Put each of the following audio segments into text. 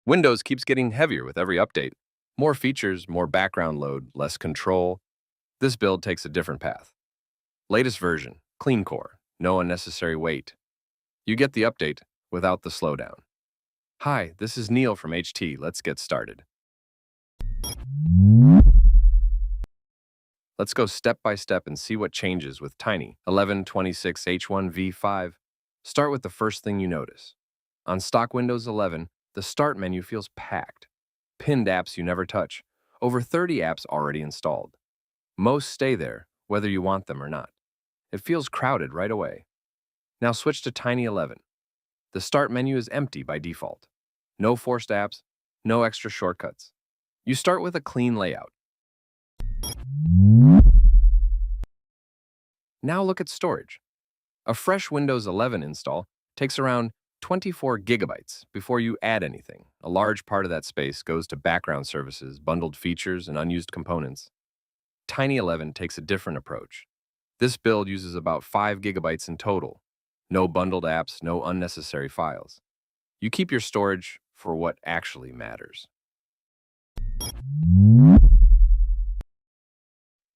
Windows keeps getting heavier with every update. More features, more background load, less control. This build takes a different path. Latest version, clean core, no unnecessary weight. You get the update without the slowdown. Hi, this is Neil from HT. Let's get started. Let's go step by step and see what changes with Tiny 1126H1V5. Start with the first thing you notice. On stock Windows 11, the Start menu feels packed. Pinned apps you never touch. Over 30 apps already installed. Most stay there, whether you want them or not. It feels crowded right away. Now switch to Tiny 11. The Start menu is empty by default. No forced apps, no extra shortcuts. You start with a clean layout. Now look at storage. A fresh Windows 11 install takes around 24 gigabytes before you add anything. A large part of that space goes to background services, bundled features, and unused components. Tiny 11 takes a different approach. This build uses about 5 gigabytes in total. No bundled apps, no unnecessary files. You keep your storage for what actually matters.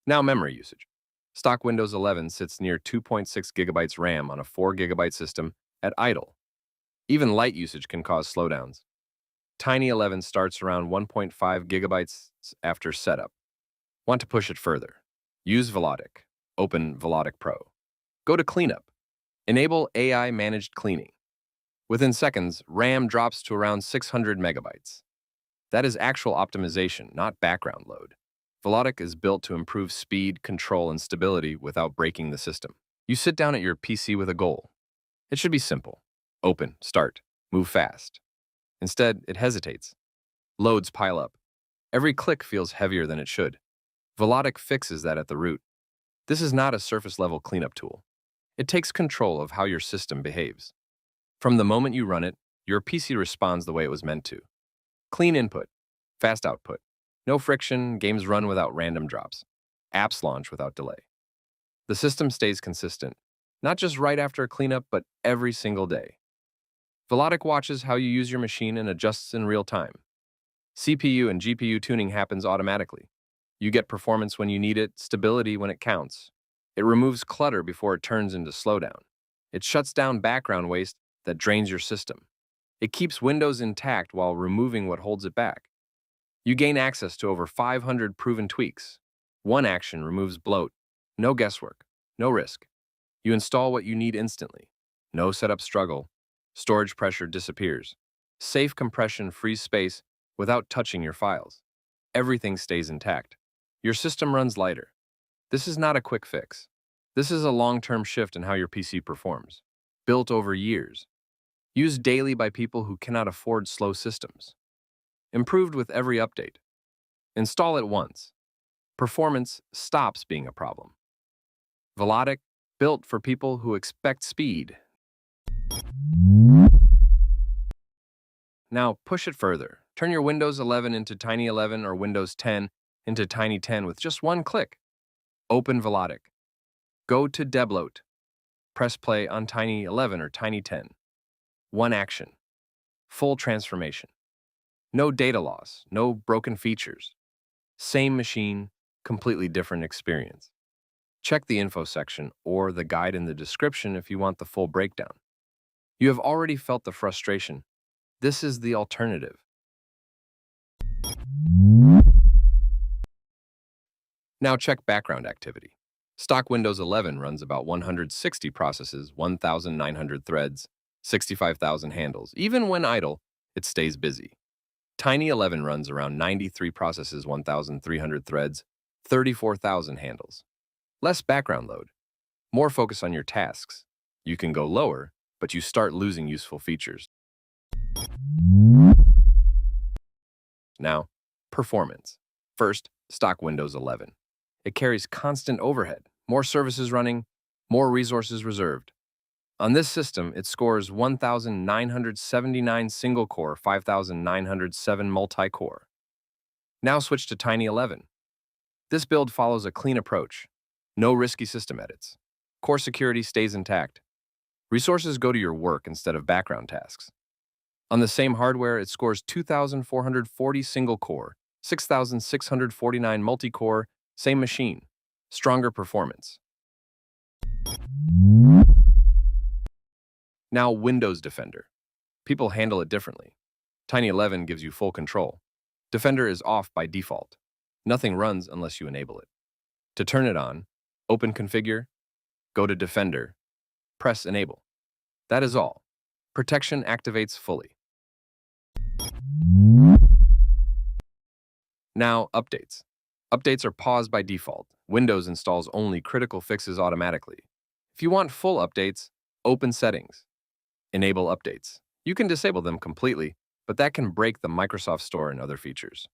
Now memory usage. Stock Windows 11 sits near 2.6 gigabytes RAM on a 4 gigabyte system at idle. Even light usage can cause slowdowns. Tiny 11 starts around 1.5 gigabytes after setup. Want to push it further? Use Velotic. Open Velotic Pro. Go to Cleanup. Enable AI-managed cleaning. Within seconds, RAM drops to around 600 megabytes. That is actual optimization, not background load. Velotic is built to improve speed, control, and stability without breaking the system. You sit down at your PC with a goal. It should be simple. Open, start, move fast. Instead, it hesitates. Loads pile up. Every click feels heavier than it should. Velotic fixes that at the root. This is not a surface-level cleanup tool. It takes control of how your system behaves. From the moment you run it, your PC responds the way it was meant to. Clean input, fast output. No friction, games run without random drops. Apps launch without delay. The system stays consistent, not just right after a cleanup, but every single day. Velotic watches how you use your machine and adjusts in real time. CPU and GPU tuning happens automatically. You get performance when you need it, stability when it counts. It removes clutter before it turns into slowdown. It shuts down background waste that drains your system. It keeps Windows intact while removing what holds it back. You gain access to over 500 proven tweaks. One action removes bloat. No guesswork. No risk. You install what you need instantly. No setup struggle. Storage pressure disappears. Safe compression frees space without touching your files. Everything stays intact. Your system runs lighter. This is not a quick fix. This is a long-term shift in how your PC performs. Built over years. Used daily by people who cannot afford slow systems. Improved with every update. Install it once. Performance stops being a problem. Velotic, built for people who expect speed. Now push it further. Turn your Windows 11 into Tiny 11 or Windows 10 into Tiny 10 with just one click. Open Velotic. Go to debloat. Press play on Tiny 11 or Tiny 10. One action. Full transformation. No data loss, no broken features. Same machine, completely different experience. Check the info section or the guide in the description if you want the full breakdown. You have already felt the frustration. This is the alternative. Now check background activity. Stock Windows 11 runs about 160 processes, 1,900 threads, 65,000 handles. Even when idle, it stays busy. Tiny 11 runs around 93 processes, 1,300 threads, 34,000 handles. Less background load. More focus on your tasks. You can go lower, but you start losing useful features. Now, performance. First, stock Windows 11. It carries constant overhead, more services running, more resources reserved. On this system, it scores 1,979 single-core, 5,907 multi-core. Now switch to Tiny 11. This build follows a clean approach. No risky system edits. Core security stays intact. Resources go to your work instead of background tasks. On the same hardware, it scores 2,440 single-core, 6,649 multi-core, same machine, stronger performance. Now Windows Defender. People handle it differently. Tiny 11 gives you full control. Defender is off by default. Nothing runs unless you enable it. To turn it on, open Configure, go to Defender, press Enable. That is all. Protection activates fully. Now, updates. Updates are paused by default. Windows installs only critical fixes automatically. If you want full updates, open Settings. Enable updates. You can disable them completely, but that can break the Microsoft Store and other features.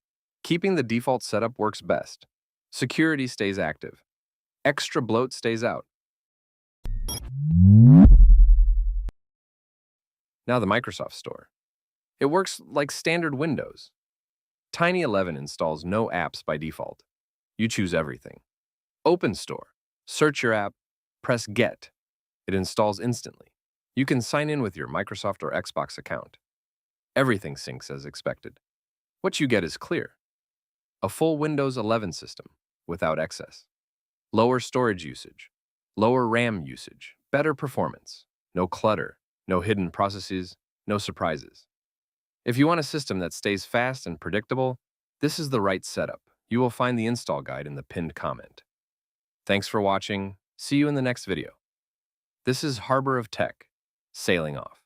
Keeping the default setup works best. Security stays active. Extra bloat stays out. Now the Microsoft Store. It works like standard Windows. Tiny 11 installs no apps by default. You choose everything. Open Store. Search your app, press Get. It installs instantly. You can sign in with your Microsoft or Xbox account. Everything syncs as expected. What you get is clear. A full Windows 11 system without excess. Lower storage usage. Lower RAM usage. Better performance. No clutter. No hidden processes. No surprises. If you want a system that stays fast and predictable, this is the right setup. You will find the install guide in the pinned comment. Thanks for watching. See you in the next video. This is Harbor of Tech, sailing off.